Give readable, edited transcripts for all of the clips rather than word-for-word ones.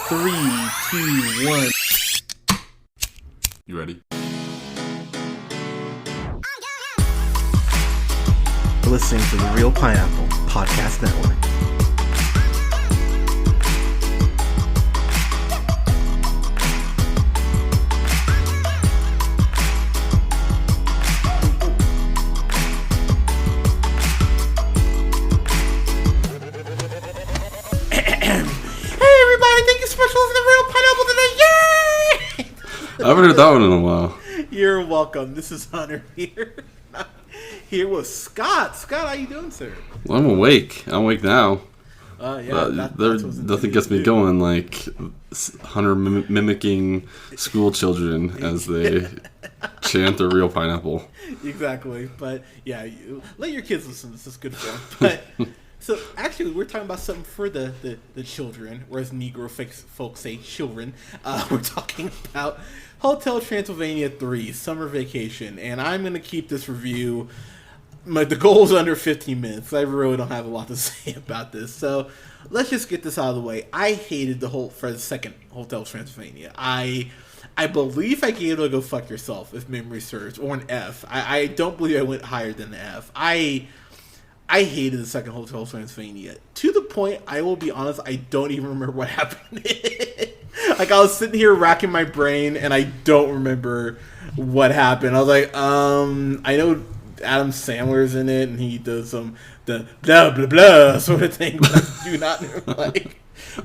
Three, two, one. You ready? Listening to the Real Pineapple Podcast Network. I haven't heard that one in a while. You're welcome. This is Hunter here. Here with Scott. Scott, how you doing, sir? Well, I'm awake. I'm awake now. Nothing gets me going like Hunter mimicking school children as they chant the Real Pineapple. Exactly. But yeah, let your kids listen. This is good for them. But so actually, we're talking about something for the children, or as Negro folks say, children. We're talking about Hotel Transylvania 3, Summer Vacation. And I'm going to keep this review, the goal is under 15 minutes. I really don't have a lot to say about this. So let's just get this out of the way. I hated for the second Hotel Transylvania. I believe I gave it a Go Fuck Yourself, if memory serves, or an F. I don't believe I went higher than the F. I hated the second Hotel Transylvania. To the point, I will be honest, I don't even remember what happened. Like, I was sitting here racking my brain, and I don't remember what happened. I was like, I know Adam Sandler's in it, and he does the blah, blah, blah sort of thing, but I do not know,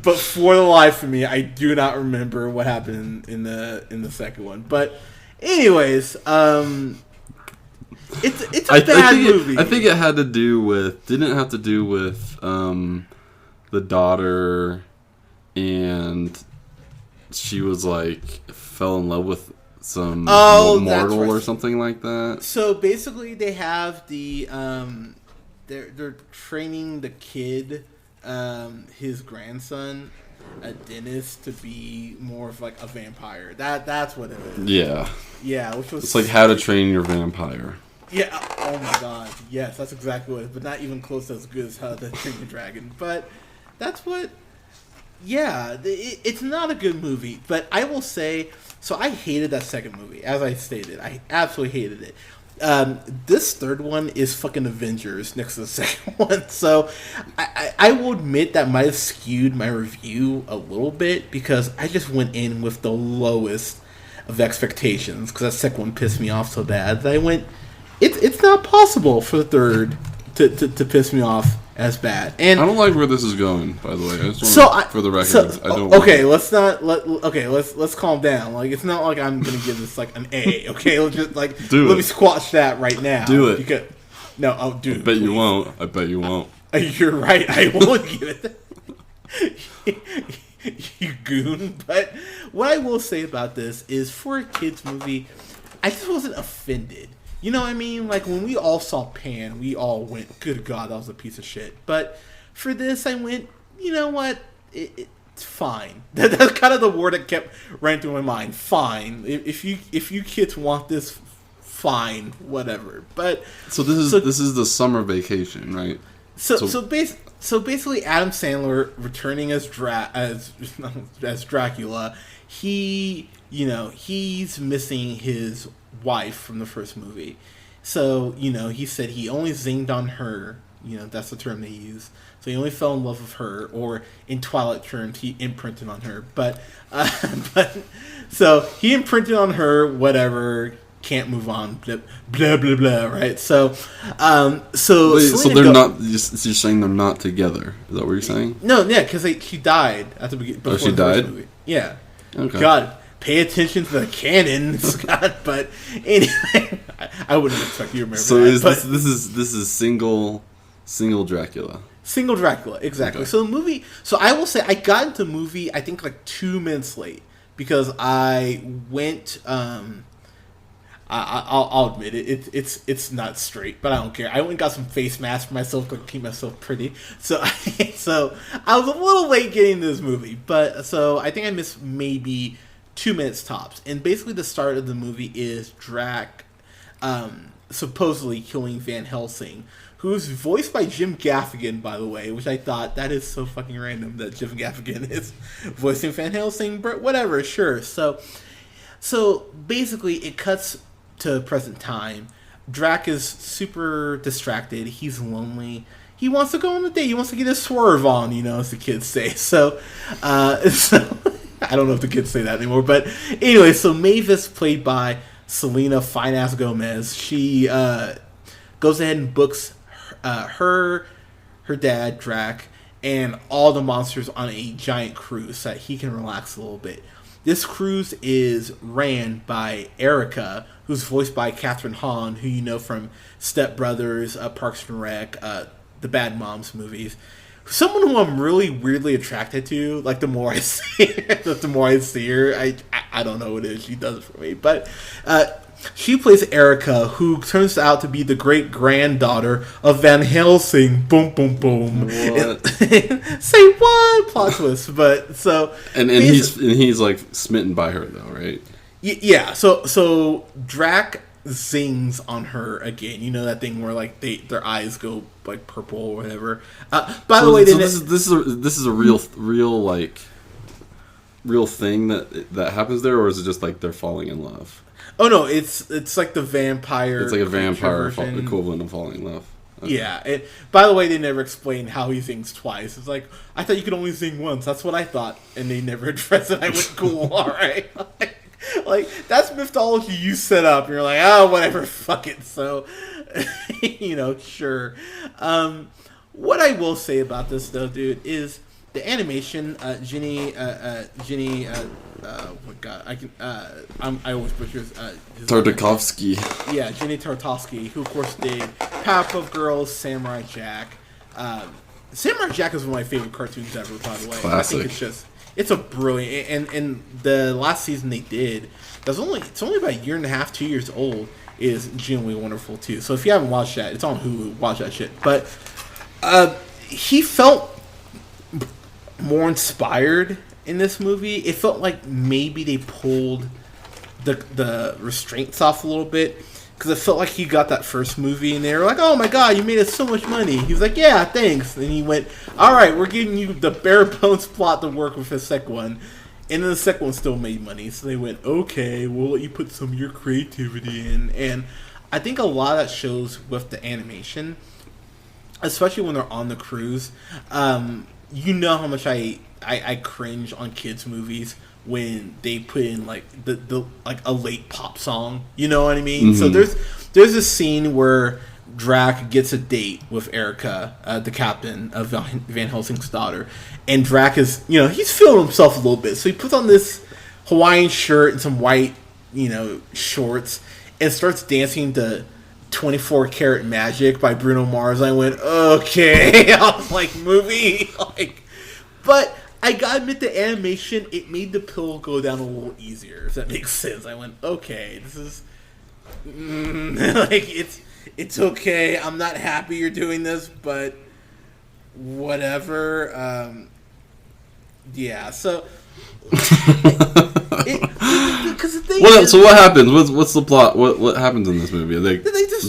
but for the life of me, I do not remember what happened in the second one. But anyways, it's a bad movie. I think it had to do with, didn't it have to do with the daughter, and she was like fell in love with some mortal or something like that. So basically, they have the they're training the kid, his grandson, a dentist, to be more of like a vampire. That's what it is. Yeah, which was, it's like How to Train Your Vampire. Yeah. Oh my God. Yes, that's exactly what it is. But not even close to as good as How to Train Your Dragon. But that's what. Yeah, it's not a good movie. But I will say, so I hated that second movie. As I stated, I absolutely hated it. This third one is fucking Avengers next to the second one. So I will admit that might have skewed my review a little bit, because I just went in with the lowest of expectations, because that second one pissed me off so bad that I went, it's not possible for the third to piss me off as bad. And I don't like where this is going, by the way. I just for the record, I don't. Okay, let's calm down. Like, it's not like I'm gonna give this like an A. Okay, let's just let me squash that right now. Do it. Because, no, I'll do it. I bet you won't. I bet you won't. You're right. I won't give it. You goon. But what I will say about this is, for a kids movie, I just wasn't offended. You know what I mean? Like, when we all saw Pan, we all went, good God, that was a piece of shit. But for this, I went, you know what? It's fine. That's kind of the word that kept running through my mind. Fine. If you kids want this, fine. Whatever. But so this is the Summer Vacation, right? So basically, Adam Sandler returning as Dracula. He's missing his wife from the first movie. So, he said he only zinged on her. That's the term they use. So he only fell in love with her, or in Twilight terms, he imprinted on her. But so he imprinted on her, whatever, can't move on, blah, blah, blah, blah, right? So they're not, you're saying they're not together. Is that what you're saying? No, yeah, because she died at the beginning. Oh, she died? Movie. Yeah. Okay. God, pay attention to the canon, Scott. But anyway, I wouldn't expect you to remember that. So this is single Dracula. Single Dracula, exactly. Okay. So the movie. So I will say, I got into the movie, I think, like 2 minutes late, because I went. I'll admit it. It's not straight, but I don't care. I went and got some face masks for myself to keep myself pretty. So I was a little late getting this movie, but so I think I missed maybe 2 minutes tops. And basically, the start of the movie is Drac supposedly killing Van Helsing, who's voiced by Jim Gaffigan, by the way, which I thought that is so fucking random that Jim Gaffigan is voicing Van Helsing, but whatever, sure. So basically, it cuts to present time. Drac is super distracted. He's lonely. He wants to go on a date. He wants to get his swerve on, as the kids say. So I don't know if the kids say that anymore. But anyway, so Mavis, played by Selena Fine-Ass Gomez, she goes ahead and books her dad, Drac, and all the monsters on a giant cruise so that he can relax a little bit. This cruise is ran by Erica, who's voiced by Catherine Hahn, who you know from Step Brothers, Parks and Rec, the Bad Moms movies. Someone who I'm really weirdly attracted to. Like, the more I see her, I don't know what it is. She does it for me. But she plays Erica, who turns out to be the great-granddaughter of Van Helsing. Boom, boom, boom. What? Say what? Plot twist. But, so... And he's, like, smitten by her, though, right? Yeah. So Drac zings on her again. You know that thing where, like, their eyes go, like, purple or whatever. By the way... So this is a real thing that happens there, or is it just, like, they're falling in love? Oh no, it's like the vampire. It's like a vampire equivalent of falling in love. Okay. Yeah. By the way, they never explain how he sings twice. It's like, I thought you could only sing once. That's what I thought, and they never addressed it. I went, cool, all right. Like that's mythology you set up. And you're like, oh, whatever, fuck it. So, sure. What I will say about this though, dude, is the animation. Jenny. Oh my god, I always butcher his Tartakovsky. Yeah, Jenny Tartakovsky, who of course did Powerpuff Girls, Samurai Jack. Samurai Jack is one of my favorite cartoons ever, by the way. Classic. I think it's a brilliant, and the last season they did, it's only about a year and a half, 2 years old, is genuinely wonderful too. So if you haven't watched that, it's on Hulu. Watch that shit. But he felt more inspired in this movie. It felt like maybe they pulled the restraints off a little bit, because it felt like he got that first movie and they were like, oh my god, you made us so much money. He was like, yeah, thanks. And he went, alright, we're giving you the bare bones plot to work with the second one. And then the second one still made money. So they went, okay, we'll let you put some of your creativity in. And I think a lot of that shows with the animation, especially when they're on the cruise. You know how much I cringe on kids' movies when they put in like the like a late pop song. You know what I mean? Mm-hmm. So there's a scene where Drac gets a date with Erica, the captain of Van Helsing's daughter, and Drac is, he's feeling himself a little bit. So he puts on this Hawaiian shirt and some white, shorts, and starts dancing to 24 Karat Magic by Bruno Mars. I went, okay. I was like, movie, but I gotta admit, the animation, it made the pill go down a little easier, if that makes sense. I went, okay, this is it's okay. I'm not happy you're doing this, but whatever. Yeah, so So what happens? What's the plot? What happens in this movie?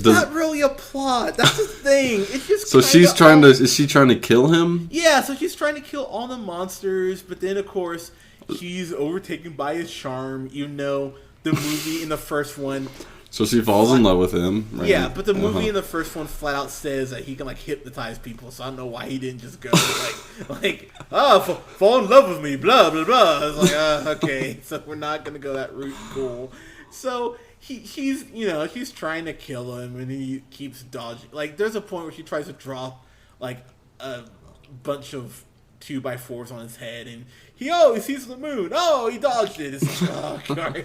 Not really a plot. That's the thing. It's just so she's trying to. Is she trying to kill him? Yeah. So she's trying to kill all the monsters, but then of course she's overtaken by his charm. You know, the movie in the first one. So she falls in love with him. Right? Yeah, but the movie in the first one flat out says that he can hypnotize people. So I don't know why he didn't just go fall in love with me, blah blah blah. I was like, okay, so we're not gonna go that route. Cool. So she's trying to kill him, and he keeps dodging. There's a point where she tries to drop a bunch of 2x4s on his head, and he sees the moon. He dodged it. It's like, oh god,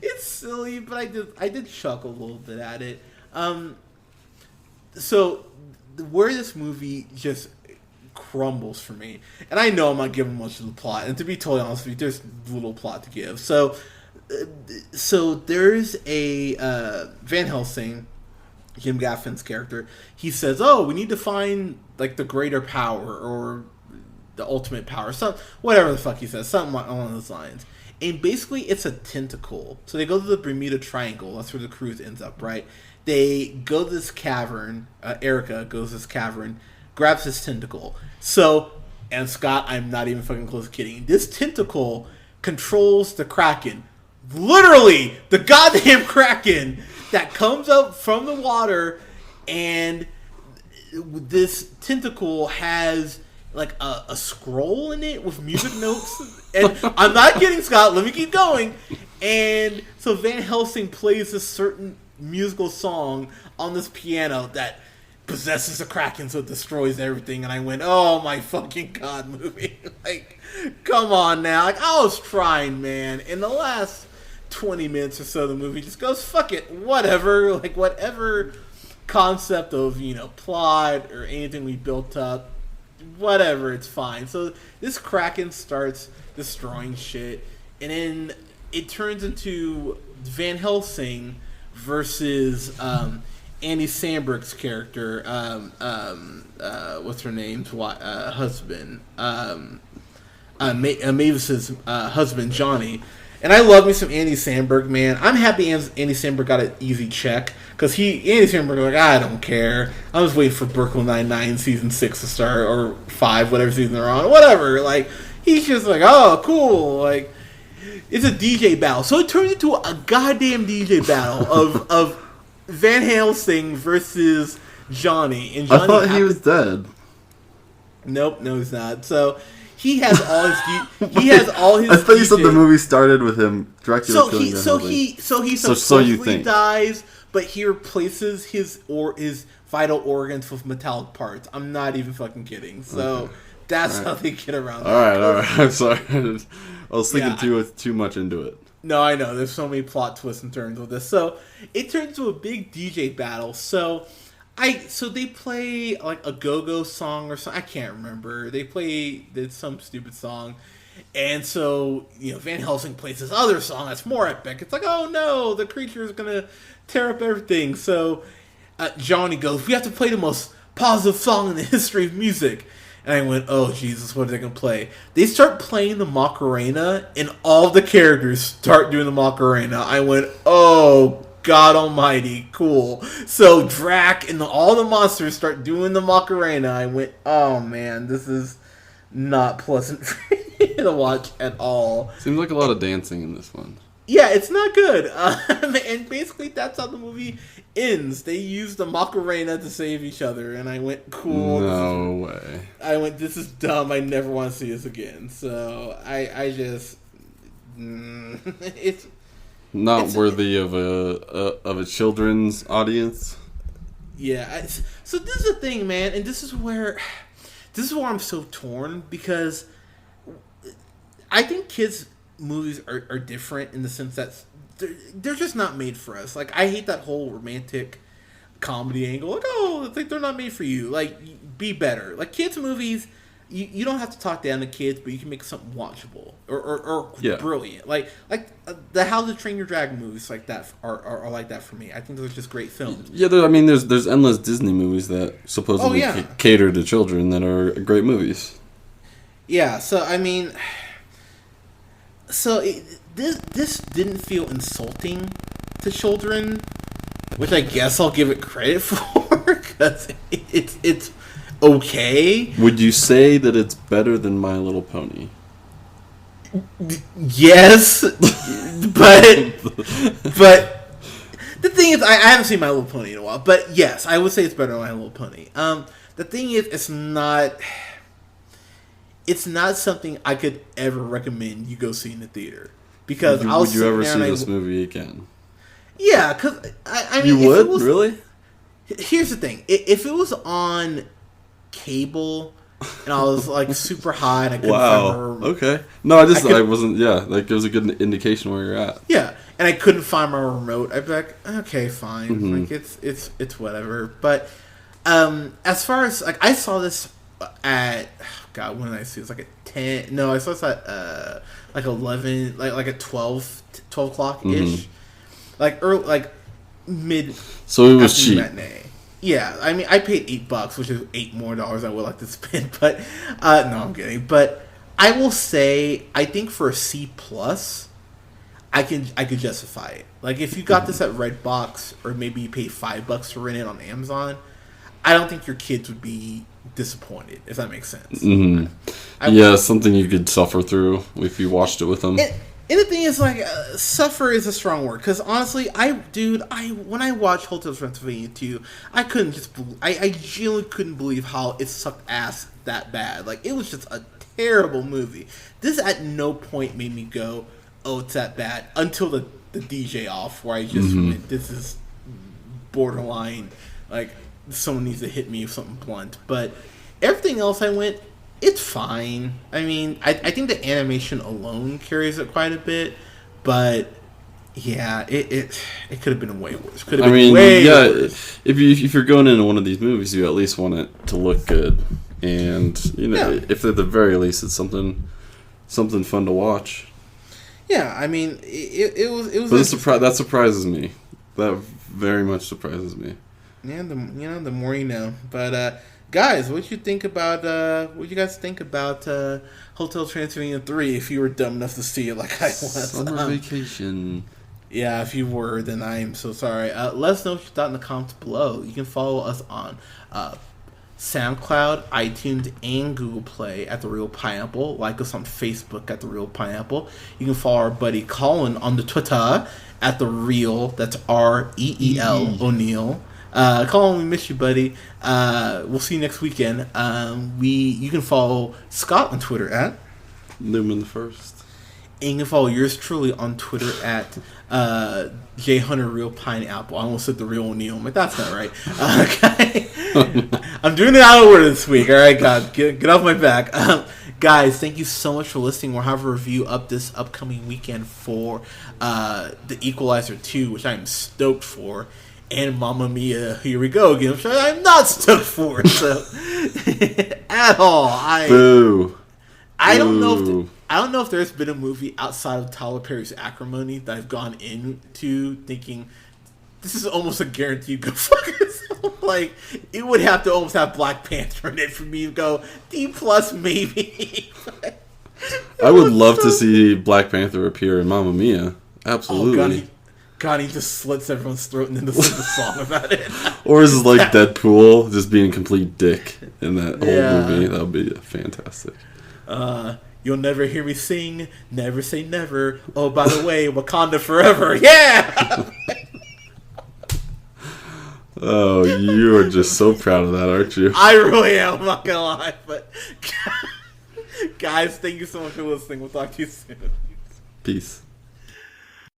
it's silly, but I did chuckle a little bit at it. So where this movie just crumbles for me, and I know I'm not giving much of the plot, and to be totally honest with you, there's little plot to give. So there's a Van Helsing, Jim Gaffigan's character. He says, we need to find the greater power, or the ultimate power, whatever the fuck he says, something along those lines. And basically, it's a tentacle. So they go to the Bermuda Triangle. That's where the cruise ends up, right? they go to this cavern. Erica goes to this cavern, grabs this tentacle. So, and Scott, I'm not even fucking close to kidding. This tentacle controls the Kraken. Literally, the goddamn Kraken that comes up from the water, and this tentacle has like a scroll in it with music notes. And I'm not kidding, Scott. Let me keep going. And so Van Helsing plays a certain musical song on this piano that possesses the Kraken, so it destroys everything. And I went, oh my fucking god, movie. Like, come on now. Like, I was trying, man. In the last 20 minutes or so the movie just goes, fuck it, whatever. Like, whatever concept of, plot or anything we built up, whatever, it's fine. So this Kraken starts destroying shit, and then it turns into Van Helsing versus Andy Samberg's character, what's her name's husband, Mavis's husband, Johnny. And I love me some Andy Samberg, man. I'm happy Andy Samberg got an easy check, because Andy Samberg was like, I don't care. I was waiting for Brooklyn Nine-Nine season 6 to start, or 5, whatever season they're on, whatever. Like, he's just like, oh, cool. Like, it's a DJ battle. So it turned into a goddamn DJ battle of Van Helsing versus Johnny. And Johnny, I thought he was dead. Nope, no, he's not. So he has all his. He has all his. I thought you DJ. said the movie started with him Dracula killing Van Helsing. So he supposedly think. dies, but he replaces his vital organs with metallic parts. I'm not even fucking kidding. So that's how they get around that. All right. I'm sorry. I was thinking too much into it. No, I know. There's so many plot twists and turns with this. So it turns into a big DJ battle. So they play like a go-go song or something. I can't remember. They did some stupid song. And so, Van Helsing plays this other song that's more epic. It's like, oh no, the creature is going to tear up everything. So Johnny goes, we have to play the most positive song in the history of music. And I went, oh Jesus, what are they going to play? They start playing the Macarena, and all the characters start doing the Macarena. I went, oh God almighty, cool. So Drac and all the monsters start doing the Macarena. I went, oh man, this is not pleasant to watch at all. Seems like a lot of dancing in this one. Yeah, it's not good. And basically that's how the movie ends. They use the Macarena to save each other, and I went, cool. No way. I went, this is dumb. I never want to see this again. So I just... it's... Not worthy of a children's audience. Yeah. So this is the thing, man, and this is where I'm so torn, because I think kids' movies are different in the sense that they're just not made for us. Like, I hate that whole romantic comedy angle. Like, oh, it's like they're not made for you. Like, be better. Like, kids' movies, you don't have to talk down to kids, but you can make something watchable or brilliant. Like the How to Train Your Dragon movies like that are like that for me. I think those are just great films. Yeah, there's endless Disney movies that supposedly cater to children that are great movies. Yeah, so I mean, this didn't feel insulting to children, which I guess I'll give it credit for, because it's okay. Would you say that it's better than My Little Pony? Yes, but the thing is, I haven't seen My Little Pony in a while. But yes, I would say it's better than My Little Pony. The thing is, it's not something I could ever recommend you go see in the theater, because would you ever see this movie again? Yeah, because I mean, you would really. Here's the thing: if it was on cable and I was like super high and I couldn't find my remote. Okay. No, I wasn't. Yeah, like it was a good indication where you're at. Yeah, and I couldn't find my remote. I'd be like, okay, fine. Mm-hmm. Like it's whatever. But as far as like, I saw this at when did I see it? It was like at 10. No, I saw this at like 11, like at 12 o'clock ish, Mm-hmm. like early, like mid. So it was cheap. Matinee. Yeah, I mean, I paid $8, which is $8 more I would like to spend. But no, I'm kidding. But I will say, I think for a C+, I could justify it. Like if you got this at Redbox or maybe you pay $5 to rent it on Amazon, I don't think your kids would be disappointed, if that makes sense. Yeah, something you could suffer through if you watched it with them. And the thing is, like, suffer is a strong word. Because honestly, when I watched Hotel Transylvania 2, I genuinely couldn't believe how it sucked ass that bad. Like, it was just a terrible movie. This at no point made me go, oh, it's that bad. Until the DJ off, where I just went, this is borderline. Like, someone needs to hit me with something blunt. But everything else I went, it's fine. I mean, I think the animation alone carries it quite a bit, but yeah, it could have been way worse. Could have been way worse. If you're going into one of these movies, you at least want it to look good, and if at the very least it's something fun to watch. Yeah, I mean, it was. But that surprises me. That very much surprises me. Yeah, the more you know, but. Guys, what you guys think about Hotel Transylvania 3 if you were dumb enough to see it like I was? Summer Vacation. Yeah, if you were, then I am so sorry. Let us know what you thought in the comments below. You can follow us on SoundCloud, iTunes, and Google Play at The Real Pineapple. Like us on Facebook at The Real Pineapple. You can follow our buddy Colin on the Twitter at The Real, that's REEL O'Neill. Colin, we miss you, buddy. We'll see you next weekend. You can follow Scott on Twitter at Newman the First. And you can follow yours truly on Twitter at J Hunter Real Pineapple. I almost said the Real O'Neill. I'm like, that's not right. Okay. I'm doing it out of order this week. All right, God, get off my back. Guys, thank you so much for listening. We'll have a review up this upcoming weekend for The Equalizer 2, which I'm stoked for. And Mamma Mia, here we go again. I'm not stoked for it, so at all. I don't know if there's been a movie outside of Tyler Perry's Acrimony that I've gone into thinking this is almost a guaranteed go fuck yourself. Like, it would have to almost have Black Panther in it for me to go D+ maybe. I would love to see Black Panther appear in Mamma Mia. Absolutely. Oh, God, he just slits everyone's throat and then sings a song about it. Or is it like Deadpool just being a complete dick in that whole movie? That would be fantastic. You'll never hear me sing, never say never. Oh, by the way, Wakanda forever. Yeah! Oh, you are just so proud of that, aren't you? I really am, I'm not going to lie. But guys, thank you so much for listening. We'll talk to you soon. Peace.